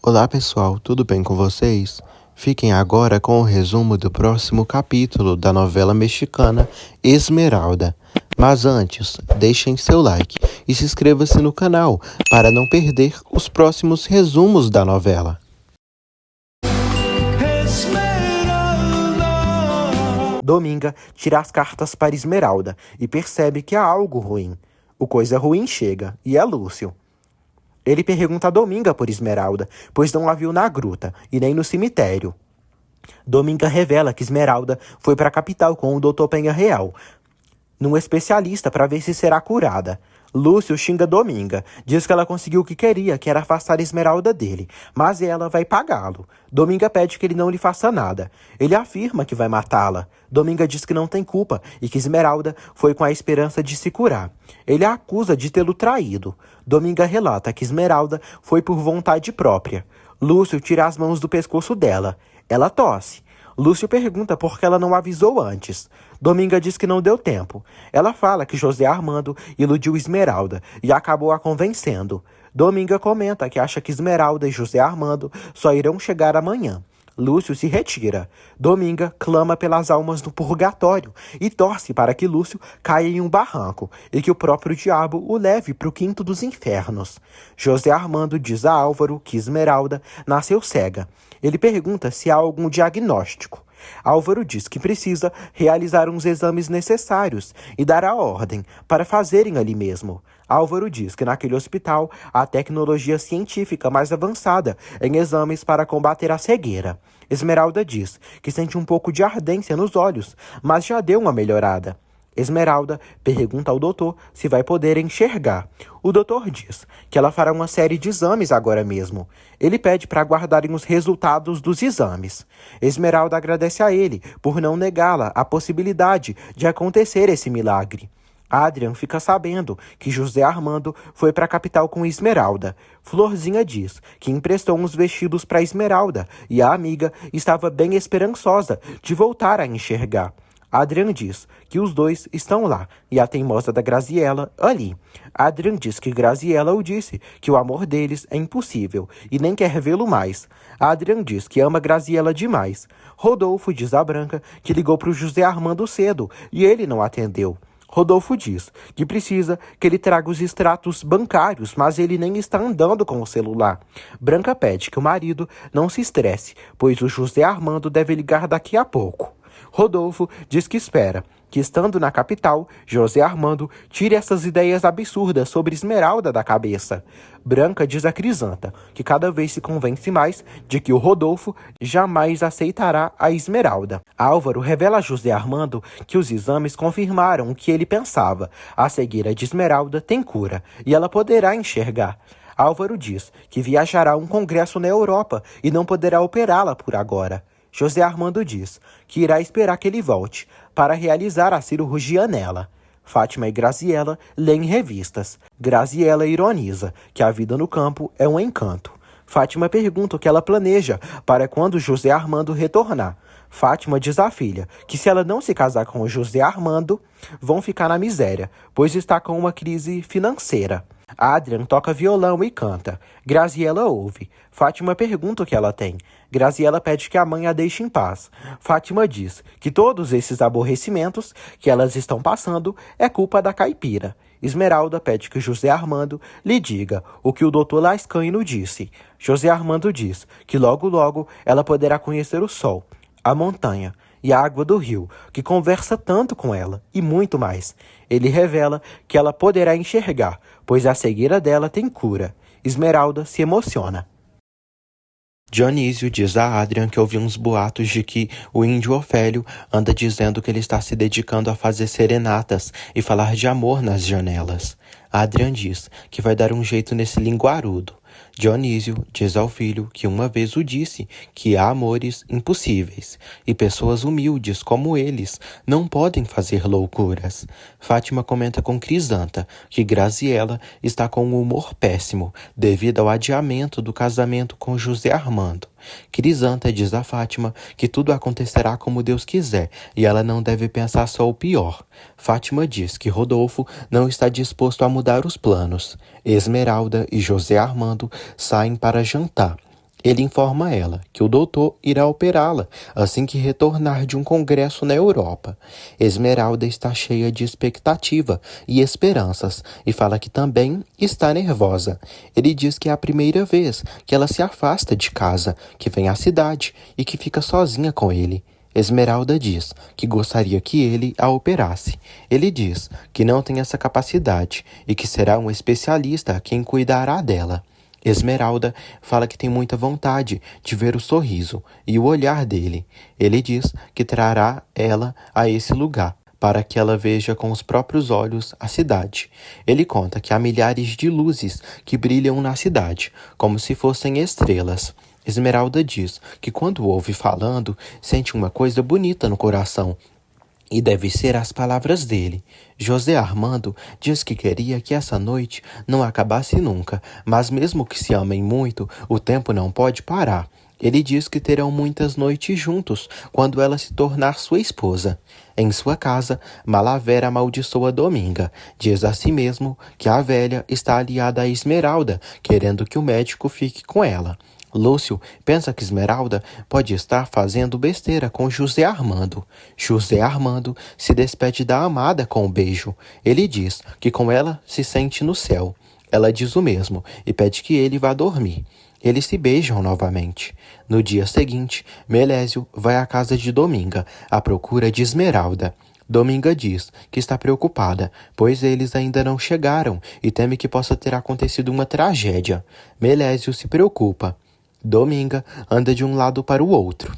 Olá pessoal, tudo bem com vocês? Fiquem agora com o resumo do próximo capítulo da novela mexicana Esmeralda. Mas antes, deixem seu like e se inscreva-se no canal para não perder os próximos resumos da novela. Dominga tira as cartas para Esmeralda e percebe que há algo ruim. O coisa ruim chega, e é Lúcio. Ele pergunta a Dominga por Esmeralda, pois não a viu na gruta e nem no cemitério. Dominga revela que Esmeralda foi para a capital com o Dr. Penha Real, num especialista para ver se será curada. Lúcio xinga Dominga, diz que ela conseguiu o que queria, que era afastar Esmeralda dele, mas ela vai pagá-lo. Dominga pede que ele não lhe faça nada. Ele afirma que vai matá-la. Dominga diz que não tem culpa e que Esmeralda foi com a esperança de se curar. Ele a acusa de tê-lo traído. Dominga relata que Esmeralda foi por vontade própria. Lúcio tira as mãos do pescoço dela. Ela tosse. Lúcio pergunta por que ela não avisou antes. Dominga diz que não deu tempo. Ela fala que José Armando iludiu Esmeralda e acabou a convencendo. Dominga comenta que acha que Esmeralda e José Armando só irão chegar amanhã. Lúcio se retira. Dominga clama pelas almas do purgatório e torce para que Lúcio caia em um barranco e que o próprio diabo o leve para o quinto dos infernos. José Armando diz a Álvaro que Esmeralda nasceu cega. Ele pergunta se há algum diagnóstico. Álvaro diz que precisa realizar uns exames necessários e dar a ordem para fazerem ali mesmo. Álvaro diz que naquele hospital há tecnologia científica mais avançada em exames para combater a cegueira. Esmeralda diz que sente um pouco de ardência nos olhos, mas já deu uma melhorada. Esmeralda pergunta ao doutor se vai poder enxergar. O doutor diz que ela fará uma série de exames agora mesmo. Ele pede para aguardarem os resultados dos exames. Esmeralda agradece a ele por não negá-la a possibilidade de acontecer esse milagre. Adrian fica sabendo que José Armando foi para a capital com Esmeralda. Florzinha diz que emprestou uns vestidos para Esmeralda e a amiga estava bem esperançosa de voltar a enxergar. Adrian diz que os dois estão lá e a teimosa da Graziella ali. Adrian diz que Graziella o disse que o amor deles é impossível e nem quer vê-lo mais. Adrian diz que ama Graziella demais. Rodolfo diz a Branca que ligou para o José Armando cedo e ele não atendeu. Rodolfo diz que precisa que ele traga os extratos bancários, mas ele nem está andando com o celular. Branca pede que o marido não se estresse, pois o José Armando deve ligar daqui a pouco. Rodolfo diz que espera que, estando na capital, José Armando tire essas ideias absurdas sobre Esmeralda da cabeça. Branca diz a Crisanta que cada vez se convence mais de que o Rodolfo jamais aceitará a Esmeralda. Álvaro revela a José Armando que os exames confirmaram o que ele pensava. A cegueira de Esmeralda tem cura e ela poderá enxergar. Álvaro diz que viajará a um congresso na Europa e não poderá operá-la por agora. José Armando diz que irá esperar que ele volte para realizar a cirurgia nela. Fátima e Graziella leem revistas. Graziella ironiza que a vida no campo é um encanto. Fátima pergunta o que ela planeja para quando José Armando retornar. Fátima diz à filha que se ela não se casar com o José Armando, vão ficar na miséria, pois está com uma crise financeira. Adrian toca violão e canta. Graziella ouve. Fátima pergunta o que ela tem. Graziella pede que a mãe a deixe em paz. Fátima diz que todos esses aborrecimentos que elas estão passando é culpa da caipira. Esmeralda pede que José Armando lhe diga o que o Dr. Lascaino disse. José Armando diz que logo logo ela poderá conhecer o sol, a montanha e a água do rio, que conversa tanto com ela, e muito mais. Ele revela que ela poderá enxergar, pois a cegueira dela tem cura. Esmeralda se emociona. Dionísio diz a Adrian que ouviu uns boatos de que o índio Ofélio anda dizendo que ele está se dedicando a fazer serenatas e falar de amor nas janelas. Adrian diz que vai dar um jeito nesse linguarudo. Dionísio diz ao filho que uma vez o disse que há amores impossíveis e pessoas humildes como eles não podem fazer loucuras. Fátima comenta com Crisanta que Graziella está com um humor péssimo devido ao adiamento do casamento com José Armando. Crisanta diz a Fátima que tudo acontecerá como Deus quiser e ela não deve pensar só o pior. Fátima diz que Rodolfo não está disposto a mudar os planos. Esmeralda e José Armando saem para jantar. Ele informa ela que o doutor irá operá-la assim que retornar de um congresso na Europa. Esmeralda está cheia de expectativa e esperanças e fala que também está nervosa. Ele diz que é a primeira vez que ela se afasta de casa, que vem à cidade e que fica sozinha com ele. Esmeralda diz que gostaria que ele a operasse. Ele diz que não tem essa capacidade e que será um especialista quem cuidará dela. Esmeralda fala que tem muita vontade de ver o sorriso e o olhar dele. Ele diz que trará ela a esse lugar, para que ela veja com os próprios olhos a cidade. Ele conta que há milhares de luzes que brilham na cidade, como se fossem estrelas. Esmeralda diz que quando ouve falando, sente uma coisa bonita no coração. E deve ser as palavras dele. José Armando diz que queria que essa noite não acabasse nunca, mas mesmo que se amem muito, o tempo não pode parar. Ele diz que terão muitas noites juntos quando ela se tornar sua esposa. Em sua casa, Malaver amaldiçoa Dominga. Diz a si mesmo que a velha está aliada a Esmeralda, querendo que o médico fique com ela. Lúcio pensa que Esmeralda pode estar fazendo besteira com José Armando. José Armando se despede da amada com um beijo. Ele diz que com ela se sente no céu. Ela diz o mesmo e pede que ele vá dormir. Eles se beijam novamente. No dia seguinte, Melésio vai à casa de Dominga, à procura de Esmeralda. Dominga diz que está preocupada, pois eles ainda não chegaram e teme que possa ter acontecido uma tragédia. Melésio se preocupa. Dominga anda de um lado para o outro.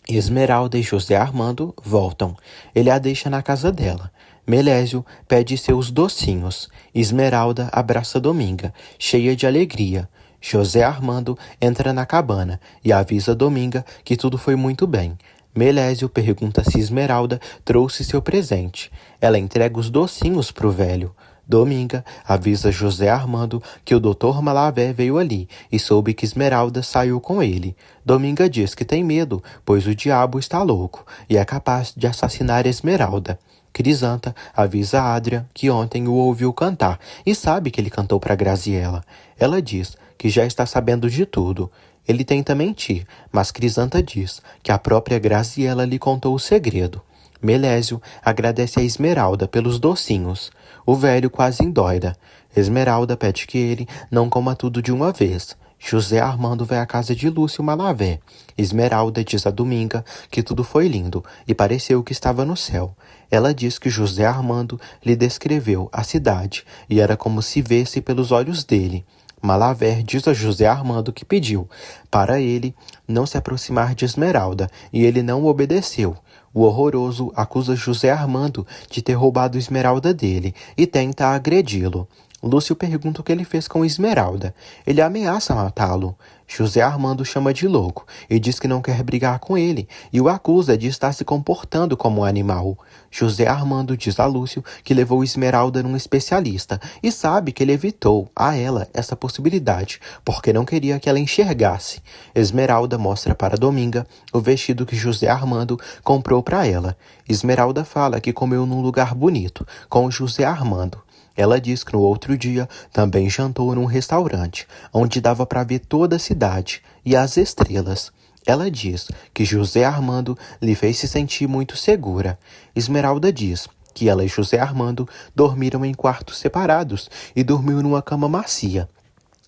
Esmeralda e José Armando voltam. Ele a deixa na casa dela. Melésio pede seus docinhos. Esmeralda abraça Dominga, cheia de alegria. José Armando entra na cabana e avisa Dominga que tudo foi muito bem. Melésio pergunta se Esmeralda trouxe seu presente. Ela entrega os docinhos para o velho. Dominga avisa José Armando que o Dr. Malavé veio ali e soube que Esmeralda saiu com ele. Dominga diz que tem medo, pois o diabo está louco e é capaz de assassinar Esmeralda. Crisanta avisa Adria que ontem o ouviu cantar e sabe que ele cantou para Graziella. Ela diz que já está sabendo de tudo. Ele tenta mentir, mas Crisanta diz que a própria Graziella lhe contou o segredo. Melésio agradece a Esmeralda pelos docinhos. O velho quase endoida. Esmeralda pede que ele não coma tudo de uma vez. José Armando vai à casa de Lúcio Malavé. Esmeralda diz a Dominga que tudo foi lindo e pareceu que estava no céu. Ela diz que José Armando lhe descreveu a cidade e era como se vesse pelos olhos dele. Malaver diz a José Armando que pediu para ele não se aproximar de Esmeralda e ele não obedeceu. O horroroso acusa José Armando de ter roubado Esmeralda dele e tenta agredi-lo. Lúcio pergunta o que ele fez com Esmeralda. Ele ameaça matá-lo. José Armando chama de louco e diz que não quer brigar com ele e o acusa de estar se comportando como um animal. José Armando diz a Lúcio que levou Esmeralda num especialista e sabe que ele evitou a ela essa possibilidade porque não queria que ela enxergasse. Esmeralda mostra para Dominga o vestido que José Armando comprou para ela. Esmeralda fala que comeu num lugar bonito com José Armando. Ela diz que no outro dia também jantou num restaurante, onde dava para ver toda a cidade e as estrelas. Ela diz que José Armando lhe fez se sentir muito segura. Esmeralda diz que ela e José Armando dormiram em quartos separados e dormiu numa cama macia.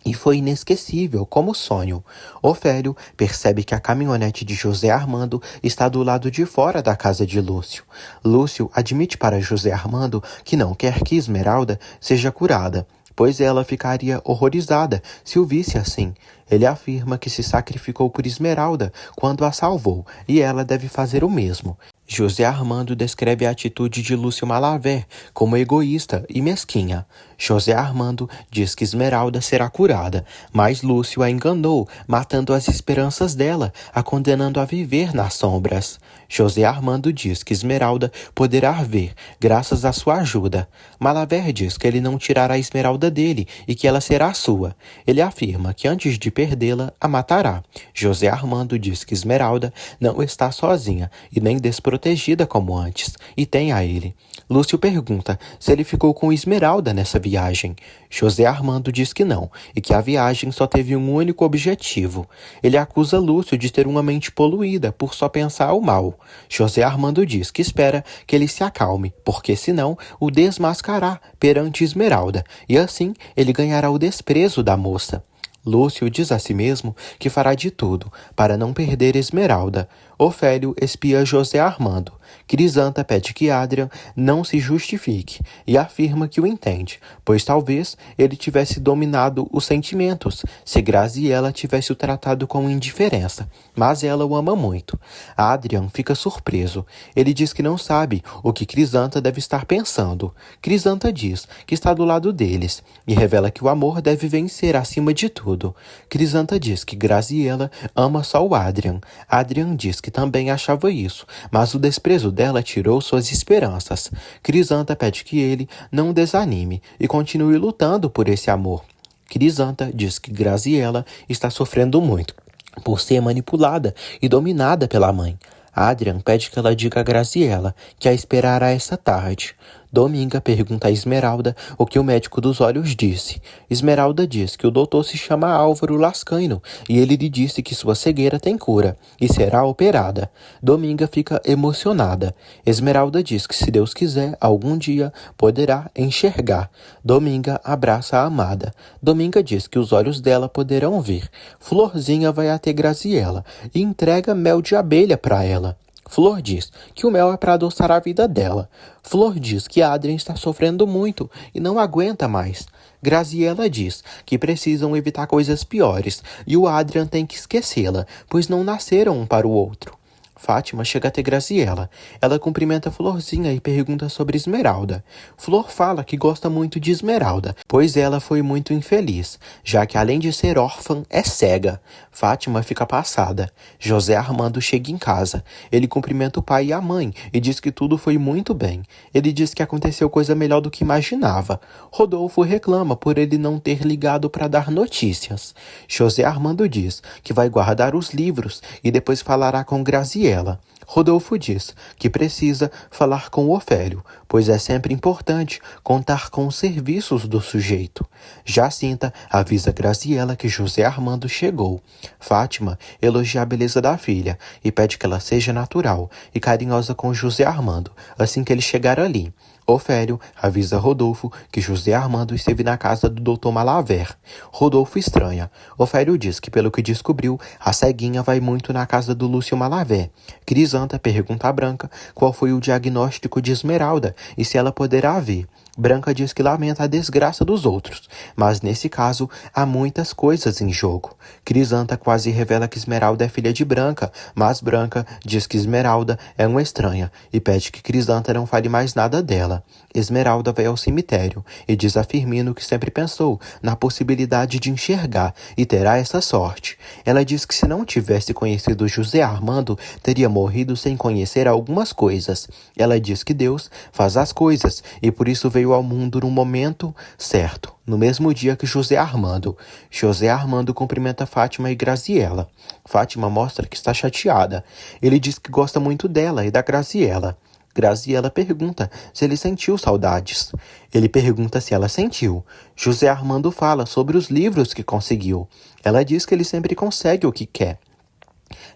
E foi inesquecível, como sonho. Ofélio percebe que a caminhonete de José Armando está do lado de fora da casa de Lúcio. Lúcio admite para José Armando que não quer que Esmeralda seja curada, pois ela ficaria horrorizada se o visse assim. Ele afirma que se sacrificou por Esmeralda quando a salvou, e ela deve fazer o mesmo. José Armando descreve a atitude de Lúcio Malaver como egoísta e mesquinha. José Armando diz que Esmeralda será curada, mas Lúcio a enganou, matando as esperanças dela, a condenando a viver nas sombras. José Armando diz que Esmeralda poderá ver, graças à sua ajuda. Malaver diz que ele não tirará a Esmeralda dele e que ela será sua. Ele afirma que antes de perdê-la, a matará. José Armando diz que Esmeralda não está sozinha e nem desprotegida como antes, e tem a ele. Lúcio pergunta se ele ficou com Esmeralda nessa viagem. José Armando diz que não, e que a viagem só teve um único objetivo. Ele acusa Lúcio de ter uma mente poluída por só pensar o mal. José Armando diz que espera que ele se acalme, porque senão o desmascarará perante Esmeralda, e assim ele ganhará o desprezo da moça. Lúcio diz a si mesmo que fará de tudo para não perder Esmeralda. Ofélio espia José Armando. Crisanta pede que Adrian não se justifique e afirma que o entende, pois talvez ele tivesse dominado os sentimentos se Graziella tivesse o tratado com indiferença, mas ela o ama muito. Adrian fica surpreso. Ele diz que não sabe o que Crisanta deve estar pensando. Crisanta diz que está do lado deles e revela que o amor deve vencer acima de tudo. Crisanta diz que Graziella ama só o Adrian. Adrian diz que também achava isso, mas o desprezo dela tirou suas esperanças. Crisanta pede que ele não desanime e continue lutando por esse amor. Crisanta diz que Graziella está sofrendo muito por ser manipulada e dominada pela mãe. Adrian pede que ela diga a Graziella que a esperará essa tarde. Dominga pergunta a Esmeralda o que o médico dos olhos disse. Esmeralda diz que o doutor se chama Álvaro Lascaino e ele lhe disse que sua cegueira tem cura e será operada. Dominga fica emocionada. Esmeralda diz que se Deus quiser, algum dia poderá enxergar. Dominga abraça a amada. Dominga diz que os olhos dela poderão ver. Florzinha vai até Graziella e entrega mel de abelha para ela. Flor diz que o mel é para adoçar a vida dela. Flor diz que Adrian está sofrendo muito e não aguenta mais. Graziella diz que precisam evitar coisas piores e o Adrian tem que esquecê-la, pois não nasceram um para o outro. Fátima chega até Graziella. Ela cumprimenta Florzinha e pergunta sobre Esmeralda. Flor fala que gosta muito de Esmeralda, pois ela foi muito infeliz, já que além de ser órfã, é cega. Fátima fica passada. José Armando chega em casa. Ele cumprimenta o pai e a mãe e diz que tudo foi muito bem. Ele diz que aconteceu coisa melhor do que imaginava. Rodolfo reclama por ele não ter ligado para dar notícias. José Armando diz que vai guardar os livros e depois falará com Graziella. Rodolfo diz que precisa falar com Ofélio, pois é sempre importante contar com os serviços do sujeito. Jacinta avisa Graziella que José Armando chegou. Fátima elogia a beleza da filha e pede que ela seja natural e carinhosa com José Armando assim que ele chegar ali. Ofélio avisa Rodolfo que José Armando esteve na casa do Dr. Malaver. Rodolfo estranha. Ofélio diz que, pelo que descobriu, a ceguinha vai muito na casa do Lúcio Malaver. Crisanta pergunta a Branca qual foi o diagnóstico de Esmeralda e se ela poderá ver. Branca diz que lamenta a desgraça dos outros, mas nesse caso há muitas coisas em jogo. Crisanta quase revela que Esmeralda é filha de Branca, mas Branca diz que Esmeralda é uma estranha e pede que Crisanta não fale mais nada dela. Esmeralda vai ao cemitério e diz a Firmino que sempre pensou na possibilidade de enxergar e terá essa sorte. Ela diz que se não tivesse conhecido José Armando, teria morrido sem conhecer algumas coisas. Ela diz que Deus faz as coisas e por isso veio ao mundo no momento certo, no mesmo dia que José Armando. José Armando cumprimenta Fátima e Graziella. Fátima mostra que está chateada. Ele diz que gosta muito dela e da Graziella. Graziella pergunta se ele sentiu saudades. Ele pergunta se ela sentiu. José Armando fala sobre os livros que conseguiu. Ela diz que ele sempre consegue o que quer.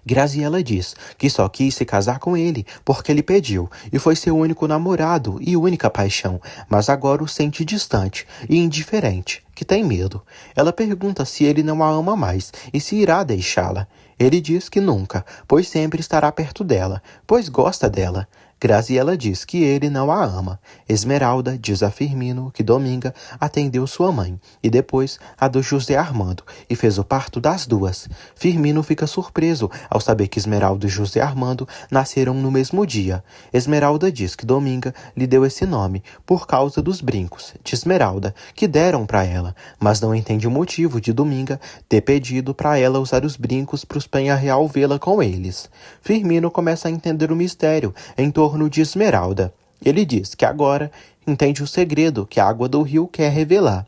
Graziella diz que só quis se casar com ele porque ele pediu e foi seu único namorado e única paixão, mas agora o sente distante e indiferente, que tem medo. Ela pergunta se ele não a ama mais e se irá deixá-la. Ele diz que nunca, pois sempre estará perto dela, pois gosta dela. Graziella diz que ele não a ama. Esmeralda diz a Firmino que Dominga atendeu sua mãe e depois a do José Armando e fez o parto das duas. Firmino fica surpreso ao saber que Esmeralda e José Armando nasceram no mesmo dia. Esmeralda diz que Dominga lhe deu esse nome por causa dos brincos de Esmeralda que deram para ela, mas não entende o motivo de Dominga ter pedido para ela usar os brincos para os Penha Real vê-la com eles. Firmino começa a entender o mistério em torno de Esmeralda. Ele diz que agora entende o segredo que a água do rio quer revelar.